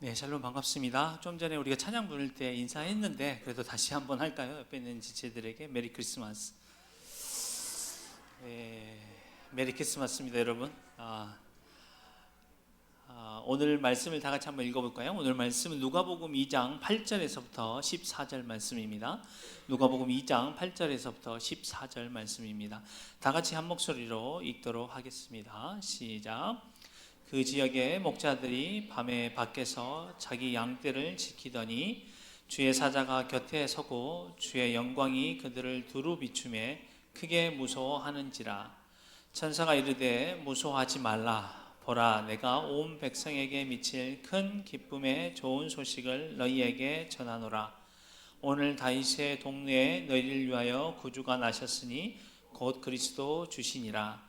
네, 샬롬 반갑습니다. 좀 전에 우리가 찬양 부를 때 인사했는데 그래도 다시 한번 할까요? 옆에 있는 지체들에게 메리 크리스마스. 네, 메리 크리스마스입니다, 여러분. 오늘 말씀을 다 같이 한번 읽어볼까요? 오늘 말씀은 누가복음 2장 8절에서부터 14절 말씀입니다. 누가복음 2장 8절에서부터 14절 말씀입니다. 다 같이 한 목소리로 읽도록 하겠습니다. 시작. 그 지역의 목자들이 밤에 밖에서 자기 양떼를 지키더니 주의 사자가 곁에 서고 주의 영광이 그들을 두루 비추매 크게 무서워하는지라. 천사가 이르되 무서워하지 말라. 보라, 내가 온 백성에게 미칠 큰 기쁨의 좋은 소식을 너희에게 전하노라. 오늘 다윗의 동네에 너희를 위하여 구주가 나셨으니 곧 그리스도 주시니라.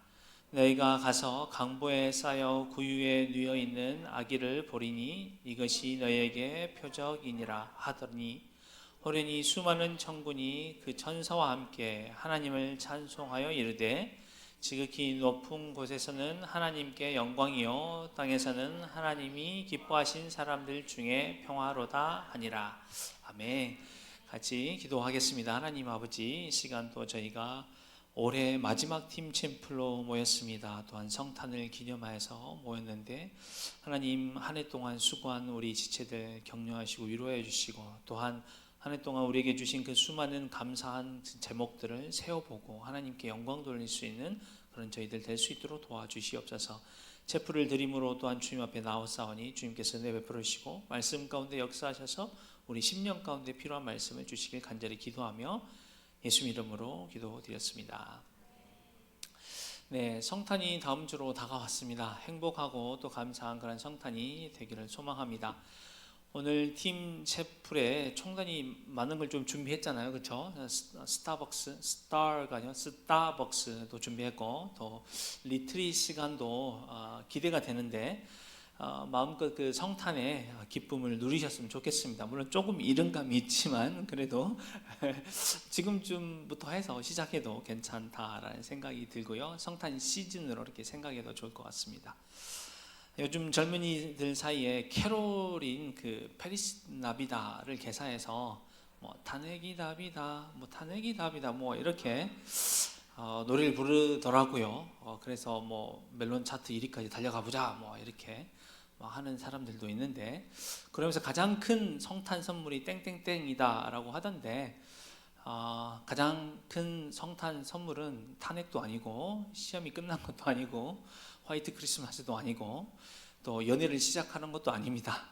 너희가 가서 강보에 쌓여 구유에 누워 있는 아기를 보리니 이것이 너희에게 표적이니라 하더니 호련히 수많은 천군이 그 천사와 함께 하나님을 찬송하여 이르되 지극히 높은 곳에서는 하나님께 영광이요 땅에서는 하나님이 기뻐하신 사람들 중에 평화로다 하니라. 아멘. 같이 기도하겠습니다. 하나님 아버지, 이 시간 또 저희가 올해 마지막 팀 챔플로 모였습니다. 또한 성탄을 기념하여서 모였는데 하나님, 한 해 동안 수고한 우리 지체들 격려하시고 위로해 주시고 또한 한 해 동안 우리에게 주신 그 수많은 감사한 제목들을 세워보고 하나님께 영광 돌릴 수 있는 그런 저희들 될 수 있도록 도와주시옵소서. 제풀을 드림으로 또한 주님 앞에 나오사오니 주님께서 내베풀으시고 말씀 가운데 역사하셔서 우리 10년 가운데 필요한 말씀을 주시길 간절히 기도하며 예수 이름으로 기도드렸습니다. 네, 성탄이 다음 주로 다가왔습니다. 행복하고 또 감사한 그런 성탄이 되기를 소망합니다. 오늘 팀 채플에 총단이 많은 걸 좀 준비했잖아요, 그렇죠? 스타벅스가 아니라 스타벅스도 준비했고 또 리트릿 시간도 기대가 되는데 마음껏 그 성탄의 기쁨을 누리셨으면 좋겠습니다. 물론 조금 이른감이 있지만 그래도 지금쯤부터 해서 시작해도 괜찮다라는 생각이 들고요. 성탄 시즌으로 이렇게 생각해도 좋을 것 같습니다. 요즘 젊은이들 사이에 캐롤인 그 페리스 나비다를 개사해서 뭐 타네기 답이다, 뭐 타네기 답이다, 뭐 이렇게 노래를 부르더라고요. 그래서 뭐 멜론 차트 1위까지 달려가 보자, 뭐 이렇게 하는 사람들도 있는데, 그러면서 가장 큰 성탄 선물이 땡땡땡이다 라고 하던데, 가장 큰 성탄 선물은 탄핵도 아니고 시험이 끝난 것도 아니고 화이트 크리스마스도 아니고 또 연애를 시작하는 것도 아닙니다.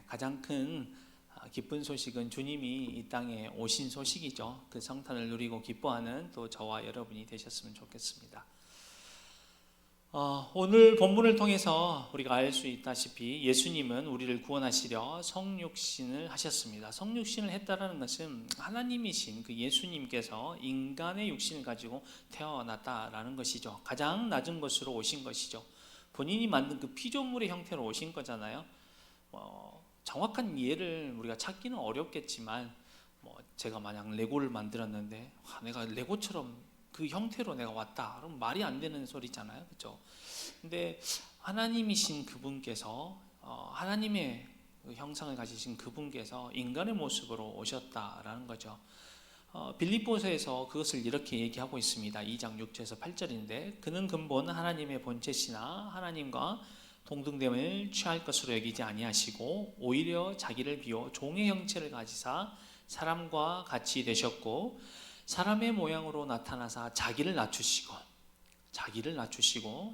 가장 큰 기쁜 소식은 주님이 이 땅에 오신 소식이죠. 그 성탄을 누리고 기뻐하는 또 저와 여러분이 되셨으면 좋겠습니다. 오늘 본문을 통해서 우리가 알 수 있다시피 예수님은 우리를 구원하시려 성육신을 하셨습니다. 성육신을 했다는 것은 하나님이신 그 예수님께서 인간의 육신을 가지고 태어났다라는 것이죠. 가장 낮은 곳으로 오신 것이죠. 본인이 만든 그 피조물의 형태로 오신 거잖아요. 정확한 예를 우리가 찾기는 어렵겠지만 제가 만약 레고를 만들었는데 내가 레고처럼 그 형태로 내가 왔다, 그럼 말이 안 되는 소리잖아요, 그렇죠? 근데 하나님이신 그분께서 하나님의 형상을 가지신 그분께서 인간의 모습으로 오셨다라는 거죠. 빌립보서에서 그것을 이렇게 얘기하고 있습니다. 2장 6절에서 8절인데 그는 근본 하나님의 본체시나 하나님과 동등됨을 취할 것으로 여기지 아니하시고 오히려 자기를 비워 종의 형체를 가지사 사람과 같이 되셨고 사람의 모양으로 나타나사 자기를 낮추시고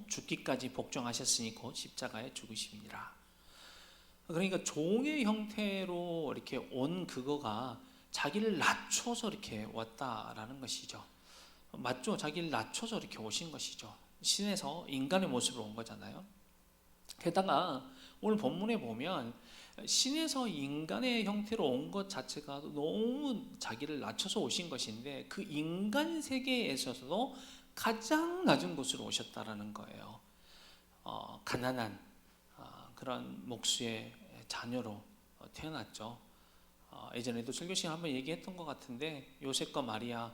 죽기까지 복종하셨으니 곧 십자가에 죽으심이라. 그러니까 종의 형태로 이렇게 온 그거가 자기를 낮춰서 이렇게 왔다라는 것이죠. 맞죠? 자기를 낮춰서 이렇게 오신 것이죠. 신에서 인간의 모습으로 온 거잖아요. 게다가 오늘 본문에 보면 신에서 인간의 형태로 온 것 자체가 너무 자기를 낮춰서 오신 것인데 그 인간 세계에 있어서도 가장 낮은 곳으로 오셨다라는 거예요. 가난한 그런 목수의 자녀로 태어났죠. 예전에도 설교 시간 한번 얘기했던 것 같은데 요셉과 마리아,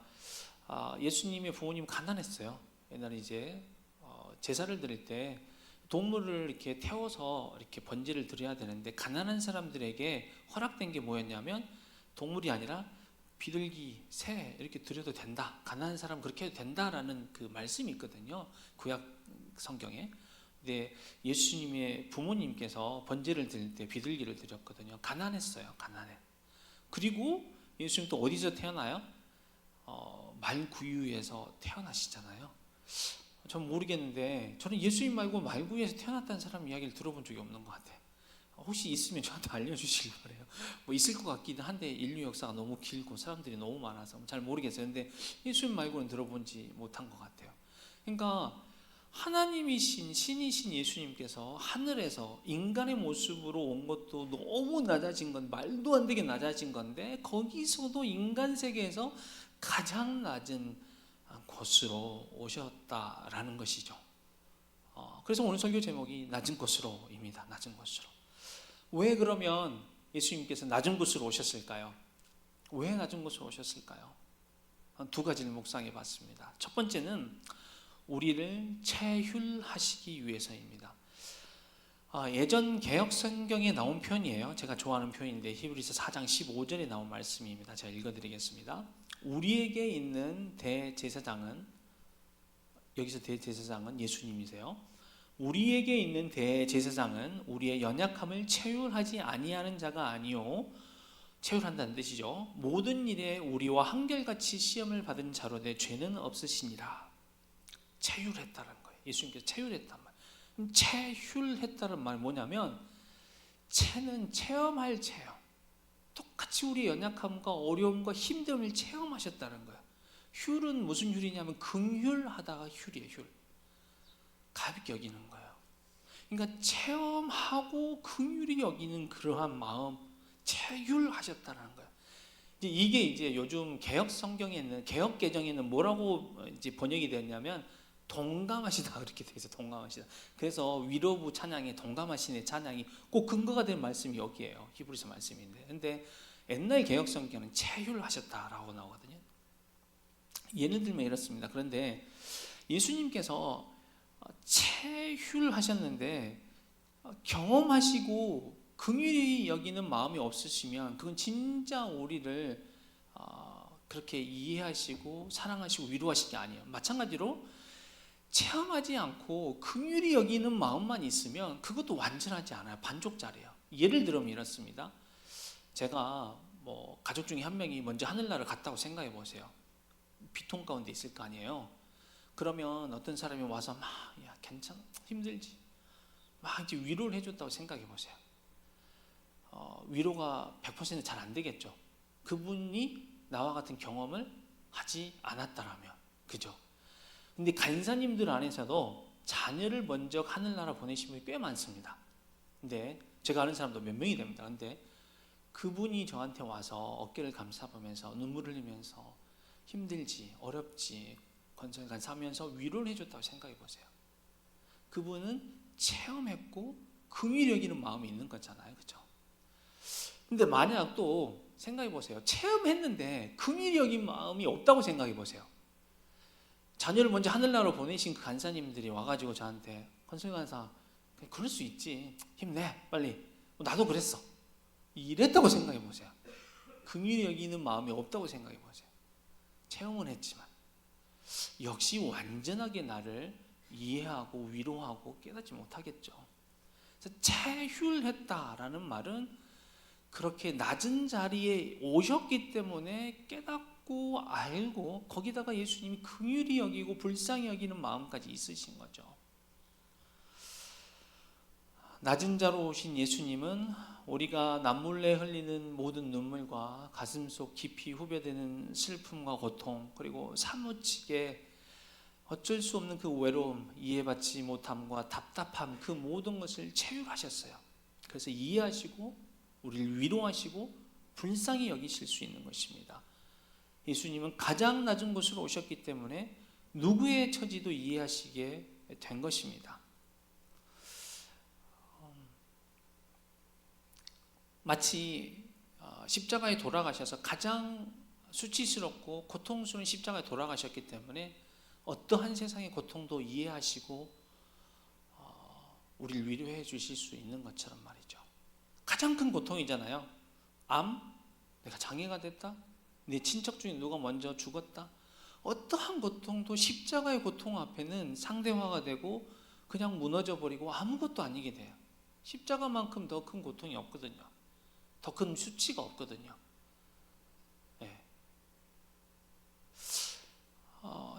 예수님의 부모님 가난했어요. 옛날에 이제 제사를 드릴 때 동물을 이렇게 태워서 이렇게 번제를 드려야 되는데 가난한 사람들에게 허락된 게 뭐였냐면 동물이 아니라 비둘기, 새 이렇게 드려도 된다. 가난한 사람 그렇게 해도 된다라는 그 말씀이 있거든요. 구약 성경에. 근데 예수님의 부모님께서 번제를 드릴 때 비둘기를 드렸거든요. 가난했어요. 가난해. 그리고 예수님 또 어디서 태어나요? 말구유에서 태어나시잖아요. 전 모르겠는데 저는 예수님 말고 말구유에서 태어났다는 사람 이야기를 들어본 적이 없는 것 같아요. 혹시 있으면 저한테 알려주시기 바래요. 뭐 있을 것 같기는 한데 인류 역사가 너무 길고 사람들이 너무 많아서 잘 모르겠어요. 근데 예수님 말고는 들어본지 못한 것 같아요. 그러니까 하나님이신 신이신 예수님께서 하늘에서 인간의 모습으로 온 것도 너무 낮아진 건 말도 안 되게 낮아진 건데 거기서도 인간 세계에서 가장 낮은 곳으로 오셨다라는 것이죠. 그래서 오늘 설교 제목이 낮은 곳으로입니다. 낮은 곳으로. 왜 그러면 예수님께서 낮은 곳으로 오셨을까요? 왜 낮은 곳으로 오셨을까요? 두 가지를 묵상해 봤습니다. 첫 번째는 우리를 체휼하시기 위해서입니다. 예전 개역 성경에 나온 표현이에요. 제가 좋아하는 표현인데 히브리서 4장 15절에 나온 말씀입니다. 제가 읽어드리겠습니다. 우리에게 있는 대제사장은, 여기서 대제사장은 예수님이세요. 우리에게 있는 대제사장은 우리의 연약함을 체휼하지 아니하는 자가 아니요, 체휼한다는 뜻이죠. 모든 일에 우리와 한결같이 시험을 받은 자로 내 죄는 없으시니라. 체휼했다는 거예요. 예수님께서 체휼했단 말. 체휼했다는 말은 뭐냐면 체는 체험할 체험. 똑같이 우리의 연약함과 어려움과 힘듦을 체험하셨다는 거예요. 휼은 무슨 휼이냐면 긍휼하다가 휼이에요. 휼. 가볍게 여기는 거예요. 그러니까 체험하고 긍휼히 여기는 그러한 마음, 체휼하셨다는 거예요. 이게 이제 요즘 개역 성경에 있는 개역 개정에는 뭐라고 이제 번역이 되었냐면 동감하시다 그렇게 돼 있어. 동감하시다. 그래서 위로부 찬양에 동감하시는 찬양이 꼭 근거가 된 말씀이 여기에요. 히브리서 말씀인데. 근데 옛날 개역 성경은 체휼하셨다라고 나오거든요. 예를 들면 이렇습니다. 그런데 예수님께서 체휼하셨는데 경험하시고 긍휼히 여기는 마음이 없으시면 그건 진짜 우리를 그렇게 이해하시고 사랑하시고 위로하시는 게 아니에요. 마찬가지로 체험하지 않고 긍휼히 여기는 마음만 있으면 그것도 완전하지 않아요. 반쪽짜리예요. 예를 들면 이렇습니다. 제가 뭐 가족 중에 한 명이 먼저 하늘나라를 갔다고 생각해 보세요. 비통 가운데 있을 거 아니에요. 그러면 어떤 사람이 와서 막 야 괜찮아 힘들지 막 이제 위로를 해줬다고 생각해 보세요. 위로가 100% 잘 안 되겠죠. 그분이 나와 같은 경험을 하지 않았다라면, 그죠? 근데 간사님들 안에서도 자녀를 먼저 하늘나라 보내신 분이 꽤 많습니다. 근데 제가 아는 사람도 몇 명이 됩니다. 근데 그분이 저한테 와서 어깨를 감싸보면서 눈물을 흘리면서 힘들지 어렵지 건설관 사면서 위로를 해줬다고 생각해 보세요. 그분은 체험했고 긍휼히 여기는 마음이 있는 거잖아요, 그렇죠? 근데 만약 또 생각해 보세요. 체험했는데 긍휼히 여긴 마음이 없다고 생각해 보세요. 자녀를 먼저 하늘나라로 보내신 그 간사님들이 와가지고 저한테 건설관사 그럴 수 있지 힘내 빨리 나도 그랬어 이랬다고 생각해 보세요. 긍휼히 여기는 마음이 없다고 생각해 보세요. 체험은 했지만 역시 완전하게 나를 이해하고 위로하고 깨닫지 못하겠죠. 그래서 체휼했다라는 말은 그렇게 낮은 자리에 오셨기 때문에 깨닫고 알고 거기다가 예수님이 긍휼히 여기고 불쌍히 여기는 마음까지 있으신 거죠. 낮은 자로 오신 예수님은 우리가 남몰래 흘리는 모든 눈물과 가슴속 깊이 후벼대는 슬픔과 고통 그리고 사무치게 어쩔 수 없는 그 외로움, 이해받지 못함과 답답함 그 모든 것을 체휼하셨어요. 그래서 이해하시고 우리를 위로하시고 불쌍히 여기실 수 있는 것입니다. 예수님은 가장 낮은 곳으로 오셨기 때문에 누구의 처지도 이해하시게 된 것입니다. 마치 십자가에 돌아가셔서 가장 수치스럽고 고통스러운 십자가에 돌아가셨기 때문에 어떠한 세상의 고통도 이해하시고 우리를 위로해 주실 수 있는 것처럼 말이죠. 가장 큰 고통이잖아요. 암, 내가 장애가 됐다, 내 친척 중에 누가 먼저 죽었다. 어떠한 고통도 십자가의 고통 앞에는 상대화가 되고 그냥 무너져 버리고 아무것도 아니게 돼요. 십자가만큼 더 큰 고통이 없거든요. 더 큰 수치가 없거든요. 네.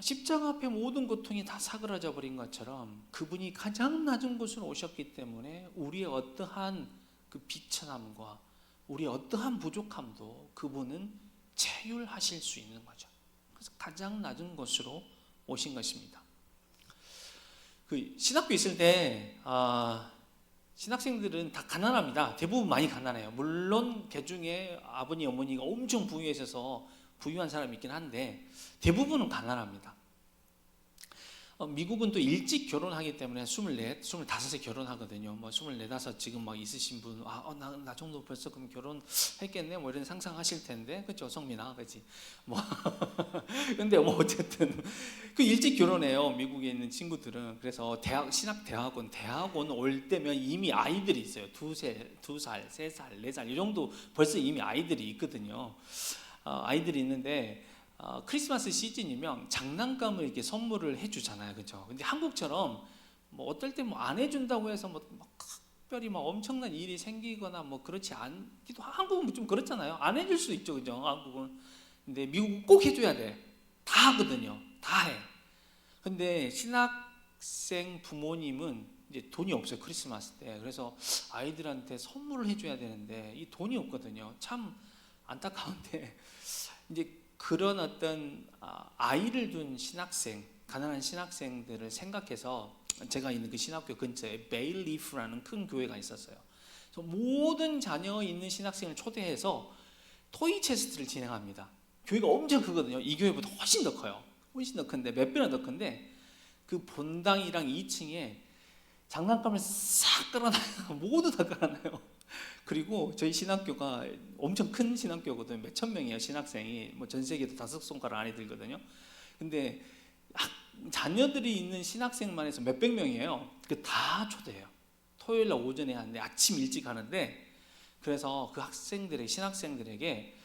십자가 앞에 모든 고통이 다 사그라져 버린 것처럼 그분이 가장 낮은 곳으로 오셨기 때문에 우리의 어떠한 그 비천함과 우리의 어떠한 부족함도 그분은 체휼하실 수 있는 거죠. 그래서 가장 낮은 곳으로 오신 것입니다. 그 신학교 있을 때 신학생들은 다 가난합니다. 대부분 많이 가난해요. 물론 그 중에 아버니 어머니가 엄청 부유하셔서 부유한 사람이 있긴 한데 대부분은 가난합니다. 미국은 또 일찍 결혼하기 때문에 24, 25에 결혼하거든요. 뭐 24, 5 지금 막 있으신 분, 나 정도 벌써 그럼 결혼했겠네, 뭐 이런 상상하실 텐데, 그렇죠, 성민아, 그렇지? 뭐 근데 뭐 어쨌든 그 일찍 결혼해요, 미국에 있는 친구들은. 그래서 대학원 올 때면 이미 아이들이 있어요. 2살, 3살, 4살 이 정도 벌써 이미 아이들이 있거든요. 아이들이 있는데. 크리스마스 시즌이면 장난감을 이렇게 선물을 해주잖아요, 그렇죠? 근데 한국처럼 뭐 어떨 때 뭐 안 해준다고 해서 뭐 특별히 막 엄청난 일이 생기거나 뭐 그렇지 않기도, 한국은 좀 그렇잖아요. 안 해줄 수 있죠, 그죠? 한국은. 근데 미국은 꼭 해줘야 돼. 다 하거든요, 다 해. 근데 신학생 부모님은 이제 돈이 없어요, 크리스마스 때. 그래서 아이들한테 선물을 해줘야 되는데 이 돈이 없거든요. 참 안타까운데 이제 그런 어떤 아이를 둔 신학생, 가난한 신학생들을 생각해서 제가 있는 그 신학교 근처에 베일리프라는 큰 교회가 있었어요. 그래서 모든 자녀 있는 신학생을 초대해서 토이 체스트를 진행합니다. 교회가 엄청 크거든요. 이 교회보다 훨씬 더 커요. 훨씬 더 큰데, 몇 배나 더 큰데 그 본당이랑 2층에 장난감을 싹 깔아놔요. 모두 다 깔아놔요. 그리고 저희 신학교가 엄청 큰 신학교거든요. 몇천 명이에요, 신학생이. 뭐 전 세계도 5손가락 안에 들거든요. 근데 자녀들이 있는 신학생만 해서 몇백 명이에요. 그 다 초대해요. 토요일 날 오전에 하는데 아침 일찍 하는데, 그래서 그 신학생들에게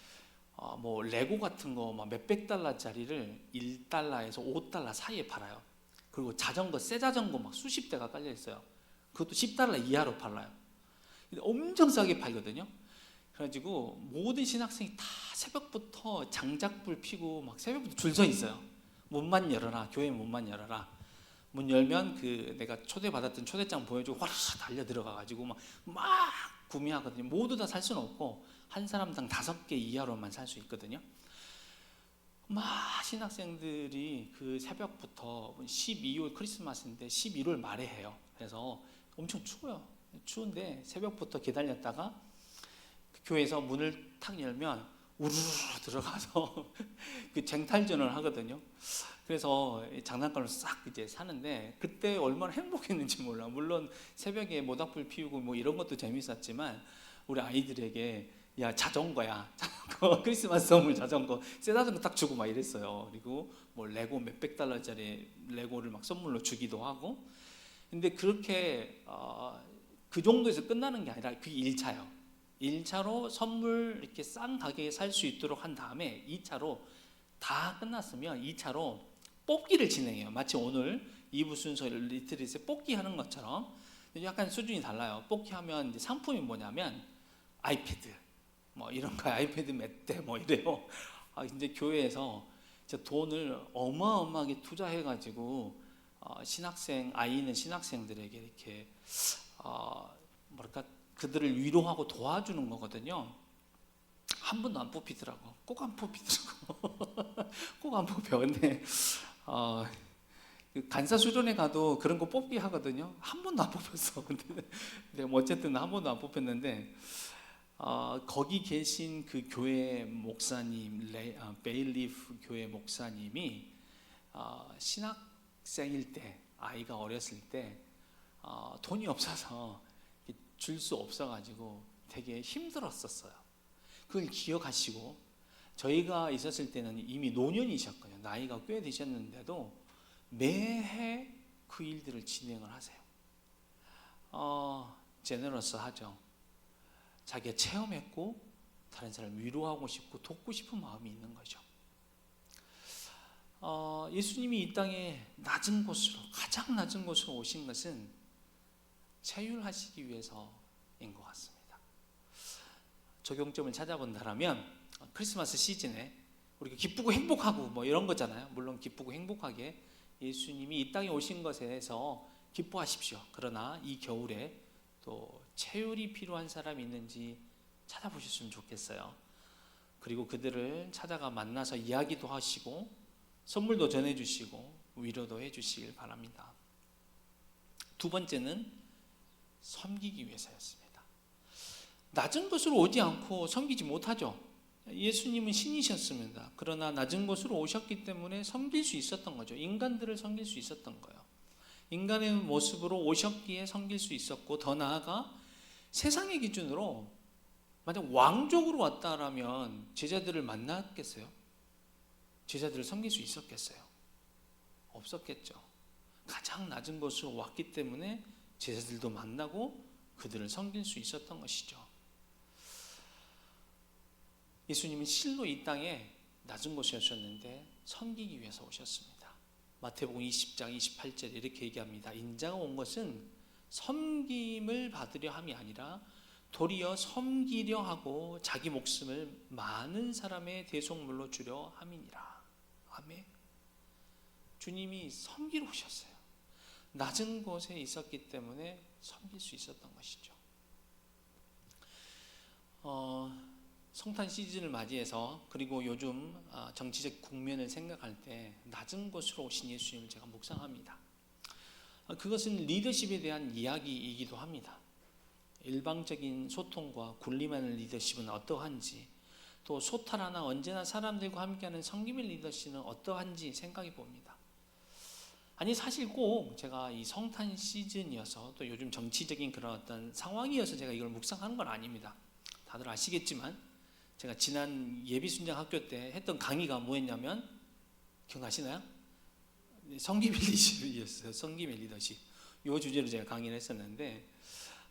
뭐 레고 같은 거 막 몇백 달러짜리를 1달러에서 5달러 사이에 팔아요. 그리고 자전거, 새 자전거 막 수십 대가 깔려 있어요. 그것도 10달러 이하로 팔아요. 엄청 싸게 팔거든요. 그래가지고 모든 신학생이 다 새벽부터 장작불 피고 막 새벽부터 줄 서 있어요. 문만 열어라, 교회 문만 열어라. 문 열면 그 내가 초대받았던 초대장 보여주고 확 달려 들어가가지고 막 구매하거든요. 모두 다 살 수는 없고 한 사람당 5개 이하로만 살 수 있거든요. 막 신학생들이 그 새벽부터 12월 크리스마스인데 11월 말에 해요. 그래서 엄청 추워요. 추운데 새벽부터 기다렸다가 그 교회에서 문을 탁 열면 우르르 들어가서 그 쟁탈전을 하거든요. 그래서 장난감을 싹 이제 사는데 그때 얼마나 행복했는지 몰라. 물론 새벽에 모닥불 피우고 뭐 이런 것도 재밌었지만 우리 아이들에게 야, 자전거야, 자전거, 크리스마스 선물 자전거, 새 자전거 딱 주고 막 이랬어요. 그리고 뭐 레고 몇백 달러짜리 레고를 막 선물로 주기도 하고. 근데 그렇게 그 정도에서 끝나는 게 아니라 그게 1차예요. 1차로 선물 이렇게 싼 가격에 살 수 있도록 한 다음에 2차로 다 끝났으면 2차로 뽑기를 진행해요. 마치 오늘 2부 순서 리트릿에 뽑기 하는 것처럼. 약간 수준이 달라요. 뽑기 하면 이제 상품이 뭐냐면 아이패드 뭐 이런 거, 아이패드 몇 대 뭐 이래요. 이제 교회에서 돈을 어마어마하게 투자해가지고 아이 있는 신학생들에게 이렇게 뭐랄까 그들을 위로하고 도와주는 거거든요. 한 번도 안 뽑히더라고. 꼭 안 뽑히더라고. 꼭 안 뽑혀. 근데 간사 수련회 가도 그런 거 뽑기 하거든요. 한 번도 안 뽑혔어. 근데 뭐 어쨌든 한 번도 안 뽑혔는데 거기 계신 그 교회 목사님, 베일리프 교회 목사님이 신학생일 때, 아이가 어렸을 때 돈이 없어서 줄 수 없어가지고 되게 힘들었었어요. 그걸 기억하시고, 저희가 있었을 때는 이미 노년이셨거든요. 나이가 꽤 되셨는데도 매해 그 일들을 진행을 하세요. 제너러스하죠. 자기가 체험했고 다른 사람을 위로하고 싶고 돕고 싶은 마음이 있는 거죠. 예수님이 이 땅에 낮은 곳으로, 가장 낮은 곳으로 오신 것은 체휼하시기 위해서인 것 같습니다. 적용점을 찾아본다면 크리스마스 시즌에 우리가 기쁘고 행복하고 뭐 이런 거잖아요. 물론 기쁘고 행복하게 예수님이 이 땅에 오신 것에 대해서 기뻐하십시오. 그러나 이 겨울에 또 체휼이 필요한 사람이 있는지 찾아보셨으면 좋겠어요. 그리고 그들을 찾아가 만나서 이야기도 하시고 선물도 전해주시고 위로도 해주시길 바랍니다. 두 번째는 섬기기 위해서였습니다. 낮은 곳으로 오지 않고 섬기지 못하죠. 예수님은 신이셨습니다. 그러나 낮은 곳으로 오셨기 때문에 섬길 수 있었던 거죠. 인간들을 섬길 수 있었던 거예요. 인간의 모습으로 오셨기에 섬길 수 있었고, 더 나아가 세상의 기준으로 만약 왕족으로 왔다라면 제자들을 만났겠어요? 제자들을 섬길 수 있었겠어요? 없었겠죠. 가장 낮은 곳으로 왔기 때문에 제자들도 만나고 그들을 섬길 수 있었던 것이죠. 예수님은 실로 이 땅에 낮은 곳에 오셨는데 섬기기 위해서 오셨습니다. 마태복음 20장 28절에 이렇게 얘기합니다. 인자가 온 것은 섬김을 받으려 함이 아니라 도리어 섬기려 하고 자기 목숨을 많은 사람의 대속물로 주려 함이니라. 아멘. 주님이 섬기러 오셨어요. 낮은 곳에 있었기 때문에 섬길 수 있었던 것이죠. 성탄 시즌을 맞이해서 그리고 요즘 정치적 국면을 생각할 때 낮은 곳으로 오신 예수님을 제가 묵상합니다. 그것은 리더십에 대한 이야기이기도 합니다. 일방적인 소통과 군림하는 리더십은 어떠한지, 또 소탈하나 언제나 사람들과 함께하는 섬김의 리더십은 어떠한지 생각해 봅니다. 아니 사실 꼭 제가 이 성탄 시즌이어서 또 요즘 정치적인 그런 어떤 상황이어서 제가 이걸 묵상하는 건 아닙니다. 다들 아시겠지만 제가 지난 예비순장 학교 때 했던 강의가 뭐였냐면 기억나시나요? 섬김의 리더십이었어요. 섬김의 리더십. 이 주제로 제가 강의를 했었는데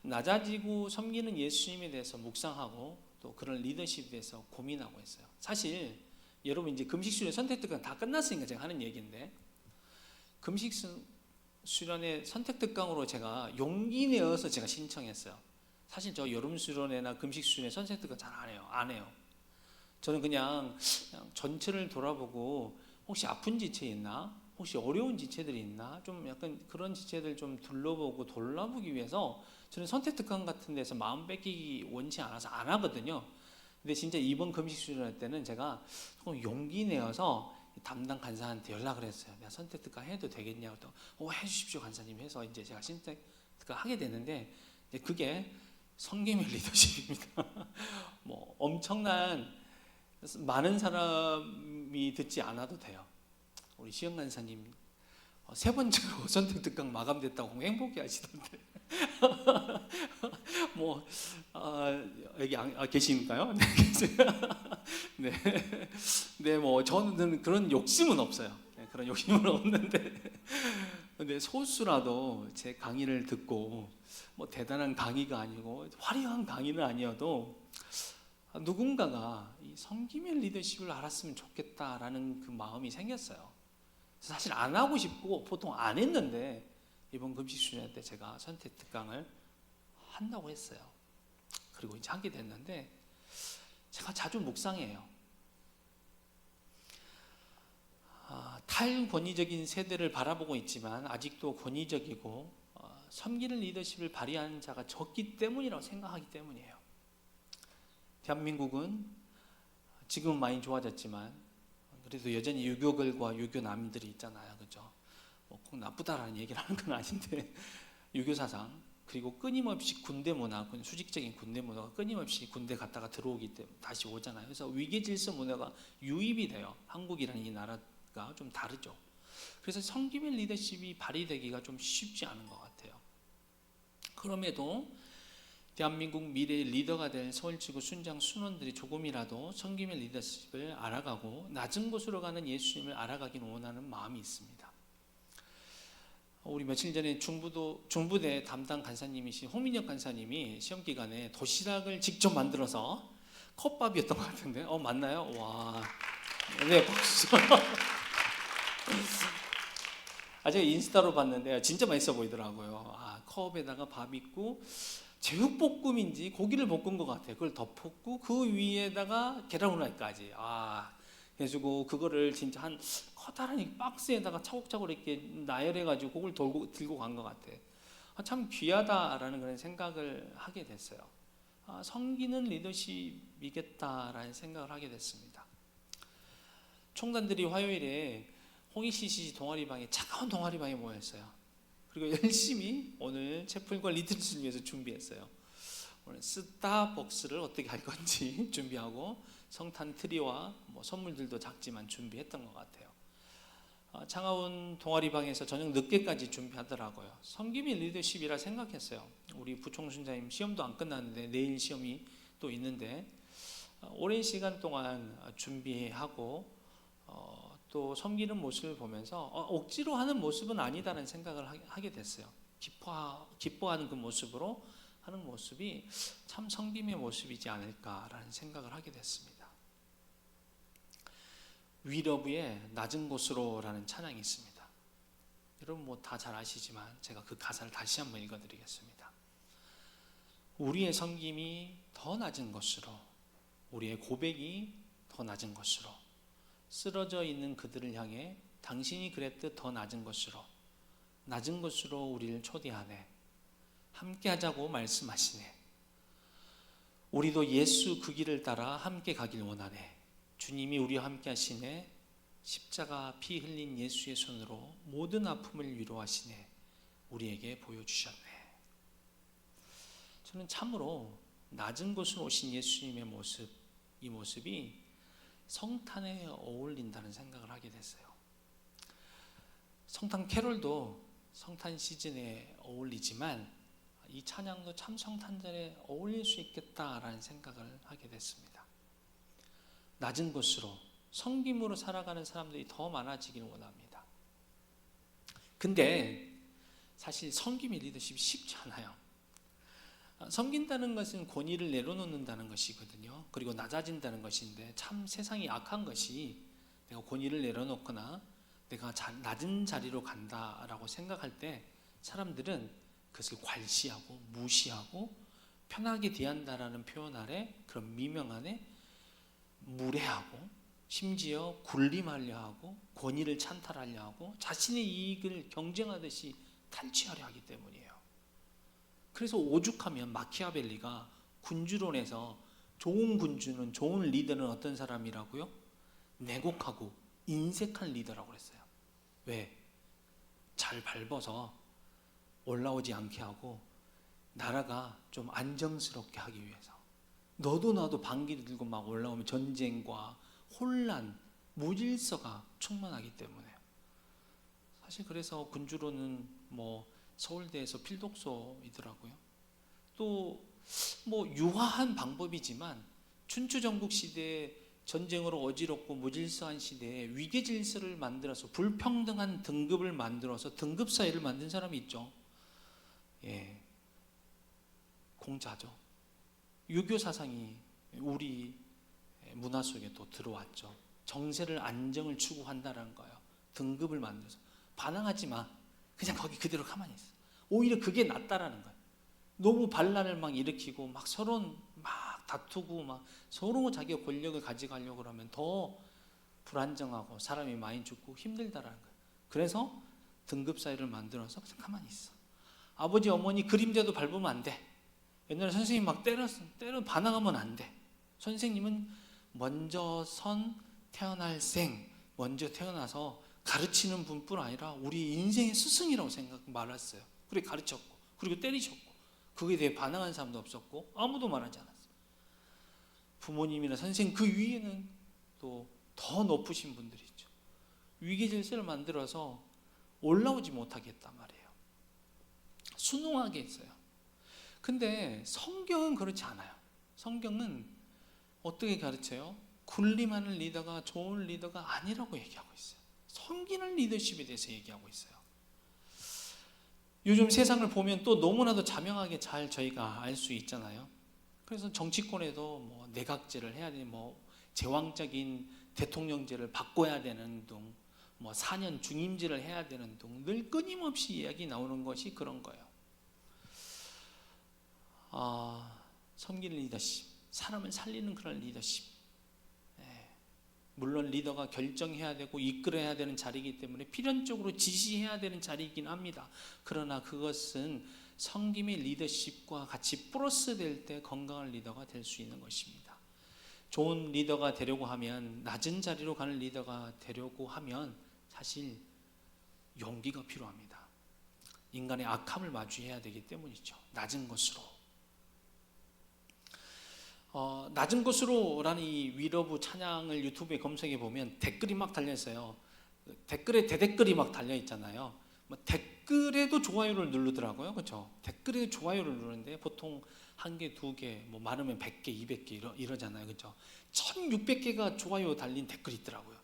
낮아지고 섬기는 예수님에 대해서 묵상하고 또 그런 리더십에 대해서 고민하고 했어요. 사실 여러분 이제 금식 수련 선택 특강 다 끝났으니까 제가 하는 얘기인데 금식 수련의 선택 특강으로 제가 용기 내어서 제가 신청했어요. 사실 저 여름 수련회나 금식 수련회 선택 특강 잘 안 해요. 저는 그냥 전체를 돌아보고 혹시 아픈 지체 있나? 혹시 어려운 지체들이 있나? 좀 약간 그런 지체들 좀 둘러보고 돌아보기 위해서 저는 선택 특강 같은 데서 마음 뺏기기 원치 않아서 안 하거든요. 근데 진짜 이번 금식 수련회 때는 제가 조금 용기 내어서 담당 간사한테 연락을 했어요. 내가 선택 특강 해도 되겠냐고. 또 해주십시오 간사님 해서 이제 제가 선택 특강 하게 됐는데 그게 섬김의 리더십입니다. 뭐 엄청난 많은 사람이 듣지 않아도 돼요. 우리 시영 간사님 세 번째로 선택 특강 마감됐다고 행복해 하시던데. 뭐 여기 계십니까요? 네, 네, 뭐 저는 그런 욕심은 없어요. 네, 그런 욕심은 없는데, 근데 소수라도 제 강의를 듣고 뭐 대단한 강의가 아니고 화려한 강의는 아니어도 누군가가 이 섬김의 리더십을 알았으면 좋겠다라는 그 마음이 생겼어요. 사실 안 하고 싶고 보통 안 했는데 이번 금식 수련회 때 제가 선택 특강을 한다고 했어요. 그리고 이제 하게 됐는데 제가 자주 묵상해요. 탈권위적인 세대를 바라보고 있지만 아직도 권위적이고 섬기는 리더십을 발휘하는 자가 적기 때문이라고 생각하기 때문이에요. 대한민국은 지금은 많이 좋아졌지만 그래도 여전히 유교걸과 유교남들이 있잖아요. 그죠? 꼭 나쁘다라는 얘기를 하는 건 아닌데 유교 사상 그리고 끊임없이 군대 문화, 수직적인 군대 문화가 끊임없이 군대 갔다가 들어오기 때문에 다시 오잖아요. 그래서 위계 질서 문화가 유입이 돼요. 한국이라는 이 나라가 좀 다르죠. 그래서 섬김의 리더십이 발휘되기가 좀 쉽지 않은 것 같아요. 그럼에도 대한민국 미래의 리더가 될 서울지구 순장 순원들이 조금이라도 섬김의 리더십을 알아가고 낮은 곳으로 가는 예수님을 알아가기를 원하는 마음이 있습니다. 우리 며칠 전에 중부대 담당 간사님이신 홍민혁 간사님이 시험 기간에 도시락을 직접 만들어서 컵밥이었던 것 같은데, 맞나요? 와, 네, 박수. 제가 인스타로 봤는데 진짜 맛있어 보이더라고요. 컵에다가 밥 있고 제육볶음인지 고기를 볶은 것 같아요. 그걸 덮었고 그 위에다가 계란 후라이까지. 그래가지고 그거를 진짜 한 커다란 이 박스에다가 차곡차곡 이렇게 나열해가지고 그걸 들고 간 것 같아요. 참 귀하다라는 그런 생각을 하게 됐어요. 섬기는 리더십이겠다라는 생각을 하게 됐습니다. 총단들이 화요일에 홍익CCC 동아리방에, 차가운 동아리방에 모였어요. 그리고 열심히 오늘 채플과 리트릿을 위해서 준비했어요. 오늘 스타벅스를 어떻게 할 건지 준비하고 성탄 트리와 선물들도 작지만 준비했던 것 같아요. 차가운 동아리방에서 저녁 늦게까지 준비하더라고요. 섬김이 리더십이라 생각했어요. 우리 부총순자님 시험도 안 끝났는데 내일 시험이 또 있는데 오랜 시간 동안 준비하고 또 섬기는 모습을 보면서 억지로 하는 모습은 아니다라는 생각을 하게 됐어요. 기뻐하는 그 모습으로 하는 모습이 참 섬김의 모습이지 않을까라는 생각을 하게 됐습니다. 위러브의 낮은 곳으로라는 찬양이 있습니다. 여러분 다 잘 아시지만 제가 그 가사를 다시 한번 읽어드리겠습니다. 우리의 섬김이 더 낮은 곳으로, 우리의 고백이 더 낮은 곳으로, 쓰러져 있는 그들을 향해 당신이 그랬듯 더 낮은 곳으로 우리를 초대하네. 함께 하자고 말씀하시네. 우리도 예수 그 길을 따라 함께 가길 원하네. 주님이 우리와 함께 하시네. 십자가 피 흘린 예수의 손으로 모든 아픔을 위로하시네. 우리에게 보여주셨네. 저는 참으로 낮은 곳으로 오신 예수님의 모습, 이 모습이 성탄에 어울린다는 생각을 하게 됐어요. 성탄 캐롤도 성탄 시즌에 어울리지만 이 찬양도 참 성탄절에 어울릴 수 있겠다라는 생각을 하게 됐습니다. 낮은 곳으로 섬김으로 살아가는 사람들이 더 많아지기를 원합니다. 근데 사실 섬김의 리더십이 쉽지 않아요. 섬긴다는 것은 권위를 내려놓는다는 것이거든요. 그리고 낮아진다는 것인데 참 세상이 악한 것이 내가 권위를 내려놓거나 내가 낮은 자리로 간다라고 생각할 때 사람들은 그것을 괄시하고 무시하고 편하게 대한다라는 표현 아래, 그런 미명 안에 무례하고 심지어 군림하려 하고 권위를 찬탈하려 하고 자신의 이익을 경쟁하듯이 탈취하려 하기 때문이에요. 그래서 오죽하면 마키아벨리가 군주론에서 좋은 군주는, 좋은 리더는 어떤 사람이라고요? 내곡하고 인색한 리더라고 그랬어요. 왜? 잘 밟아서 올라오지 않게 하고 나라가 좀 안정스럽게 하기 위해서. 너도 나도 방귀를 들고 막 올라오면 전쟁과 혼란, 무질서가 충만하기 때문에. 사실 그래서 군주론은 서울대에서 필독서이더라고요. 또 유화한 방법이지만 춘추 전국 시대에 전쟁으로 어지럽고 무질서한 시대에 위계 질서를 만들어서 불평등한 등급을 만들어서 등급 사회를 만든 사람이 있죠. 공자죠. 유교 사상이 우리 문화 속에 또 들어왔죠. 정세를, 안정을 추구한다는 거예요. 등급을 만들어서 반항하지 마. 그냥 거기 그대로 가만히 있어. 오히려 그게 낫다라는 거예요. 너무 반란을 막 일으키고 막 서로 막 다투고 막 서로 자기가 권력을 가져가려고 그러면 더 불안정하고 사람이 많이 죽고 힘들다라는 거예요. 그래서 등급 사회를 만들어서 그냥 가만히 있어. 아버지 어머니 그림자도 밟으면 안 돼. 옛날에 선생님 막 때려 반항하면 안 돼. 선생님은 먼저 태어날 생, 먼저 태어나서 가르치는 분뿐 아니라 우리 인생의 스승이라고 말했어요. 그리고 가르쳤고, 그리고 때리셨고, 그거에 대해 반항한 사람도 없었고 아무도 말하지 않았어요. 부모님이나 선생님 그 위에는 또 더 높으신 분들이 있죠. 위계 질서를 만들어서 올라오지 못하게 했단 말이에요. 순응하게 했어요. 근데 성경은 그렇지 않아요. 성경은 어떻게 가르쳐요? 군림하는 리더가 좋은 리더가 아니라고 얘기하고 있어요. 섬기는 리더십에 대해서 얘기하고 있어요. 요즘 세상을 보면 또 너무나도 자명하게 잘 저희가 알 수 있잖아요. 그래서 정치권에도 뭐 내각제를 해야 되는, 뭐 제왕적인 대통령제를 바꿔야 되는 등, 뭐 4년 중임제를 해야 되는 등 늘 끊임없이 이야기 나오는 것이 그런 거예요. 섬기는 리더십, 사람을 살리는 그런 리더십. 물론 리더가 결정해야 되고 이끌어야 되는 자리이기 때문에 필연적으로 지시해야 되는 자리이긴 합니다. 그러나 그것은 섬김의 리더십과 같이 플러스 될 때 건강한 리더가 될 수 있는 것입니다. 좋은 리더가 되려고 하면, 낮은 자리로 가는 리더가 되려고 하면 사실 용기가 필요합니다. 인간의 악함을 마주해야 되기 때문이죠. 낮은 것으로. 낮은 곳으로라는 이 위러브 찬양을 유튜브에 검색해 보면 댓글이 막 달려 있어요. 댓글에 대댓글이 막 달려 있잖아요. 뭐 댓글에도 좋아요를 누르더라고요. 그렇죠? 댓글에 좋아요를 누르는데 보통 한 개, 두 개, 뭐 많으면 100개, 200개 이러잖아요. 그렇죠? 1600개가 좋아요 달린 댓글이 있더라고요.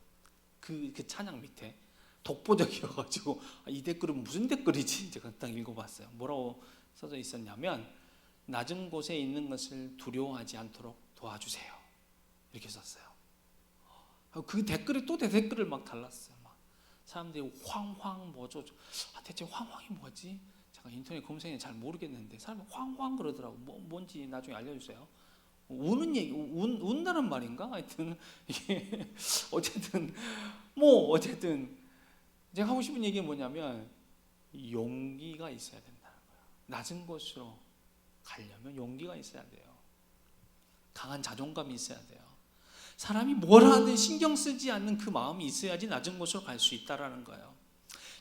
그 찬양 밑에 독보적이어가지고 이 댓글은 무슨 댓글이지? 제가 딱 읽어봤어요. 뭐라고 써져 있었냐면, 낮은 곳에 있는 것을 두려워하지 않도록 도와주세요, 이렇게 썼어요. 그 댓글에 또 댓글을 막 달랐어요. 막 사람들이 황황 뭐죠? 대체 황황이 뭐지? 제가 인터넷 검색에 잘 모르겠는데 사람이 황황 그러더라고. 뭔지 나중에 알려주세요. 우는 얘기, 운다는 말인가? 하여튼 이게 어쨌든 제가 하고 싶은 얘기는 뭐냐면, 용기가 있어야 된다는 거예요. 낮은 곳으로 가려면 용기가 있어야 돼요. 강한 자존감이 있어야 돼요. 사람이 뭘 하든 신경 쓰지 않는 그 마음이 있어야지 낮은 곳으로 갈 수 있다는 거예요.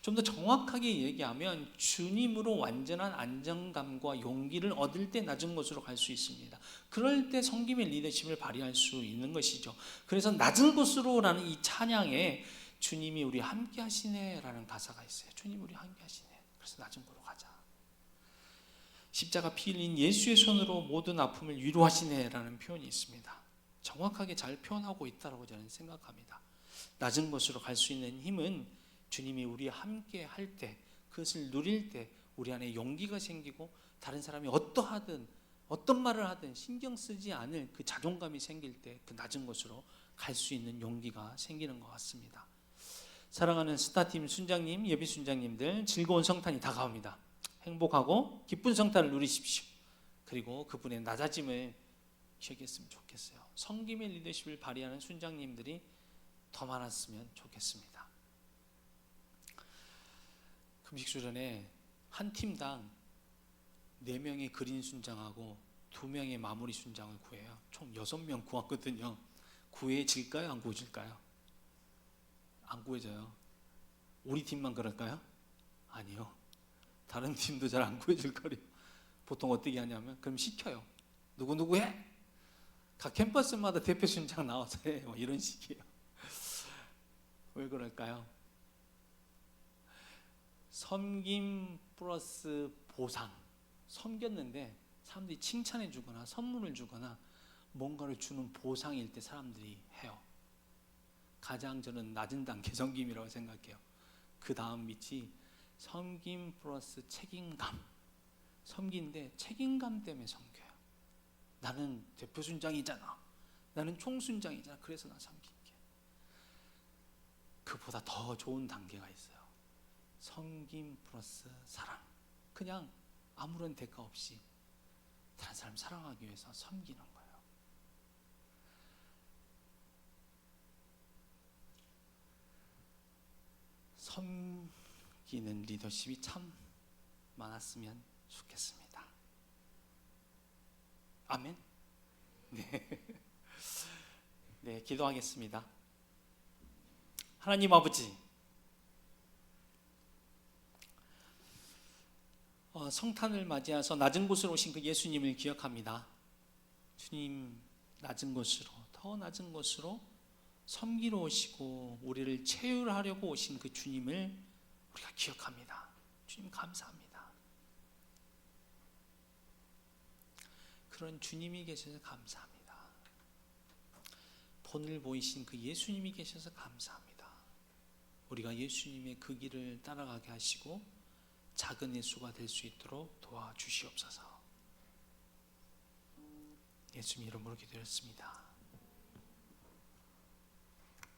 좀 더 정확하게 얘기하면, 주님으로 완전한 안정감과 용기를 얻을 때 낮은 곳으로 갈 수 있습니다. 그럴 때 섬김의 리더십을 발휘할 수 있는 것이죠. 그래서 낮은 곳으로라는 이 찬양에 주님이 우리 함께 하시네 라는 가사가 있어요. 주님 우리 함께 하시네. 그래서 낮은 곳으로 가자. 십자가 피 흘린 예수의 손으로 모든 아픔을 위로하시네 라는 표현이 있습니다. 정확하게 잘 표현하고 있다고 저는 생각합니다. 낮은 곳으로 갈 수 있는 힘은 주님이 우리 함께 할 때, 그것을 누릴 때 우리 안에 용기가 생기고, 다른 사람이 어떠하든 어떤 말을 하든 신경 쓰지 않을 그 자존감이 생길 때 그 낮은 곳으로 갈 수 있는 용기가 생기는 것 같습니다. 사랑하는 스타팀 순장님, 예비 순장님들, 즐거운 성탄이 다가옵니다. 행복하고 기쁜 성탄을 누리십시오. 그리고 그분의 낮아짐을 기억했으면 좋겠어요. 섬김의 리더십을 발휘하는 순장님들이 더 많았으면 좋겠습니다. 금식수련회 한 팀당 4명의 그린 순장하고 2명의 마무리 순장을 구해요. 총 6명 구했거든요. 구해질까요? 안 구해질까요? 안 구해져요. 우리 팀만 그럴까요? 아니요. 다른 팀도 잘 안 구해줄 거래요. 보통 어떻게 하냐면, 그럼 시켜요. 누구 해? 각 캠퍼스마다 대표 순장 나와서 해. 이런 식이에요. 왜 그럴까요? 섬김 플러스 보상. 섬겼는데 사람들이 칭찬해 주거나 선물을 주거나 뭔가를 주는 보상일 때 사람들이 해요. 가장 저는 낮은 단계 섬김이라고 생각해요. 그 다음 밑이 섬김 플러스 책임감. 섬기는데 책임감 때문에 섬겨요. 나는 대표 순장이잖아, 나는 총순장이잖아, 그래서 나 섬길게. 그보다 더 좋은 단계가 있어요. 섬김 플러스 사랑. 그냥 아무런 대가 없이 다른 사람 사랑하기 위해서 섬기는 거예요. 섬기는 리더십이 참 많았으면 좋겠습니다. 아멘. 네, 기도하겠습니다. 하나님 아버지, 성탄을 맞이해서 낮은 곳으로 오신 그 예수님을 기억합니다. 주님, 낮은 곳으로, 더 낮은 곳으로 섬기러 오시고 우리를 체휼하려고 오신 그 주님을 우리가 기억합니다. 주님 감사합니다. 그런 주님이 계셔서 감사합니다. 본을 보이신 그 예수님이 계셔서 감사합니다. 우리가 예수님의 그 길을 따라가게 하시고 작은 예수가 될 수 있도록 도와주시옵소서. 예수님 이름으로 기도했습니다.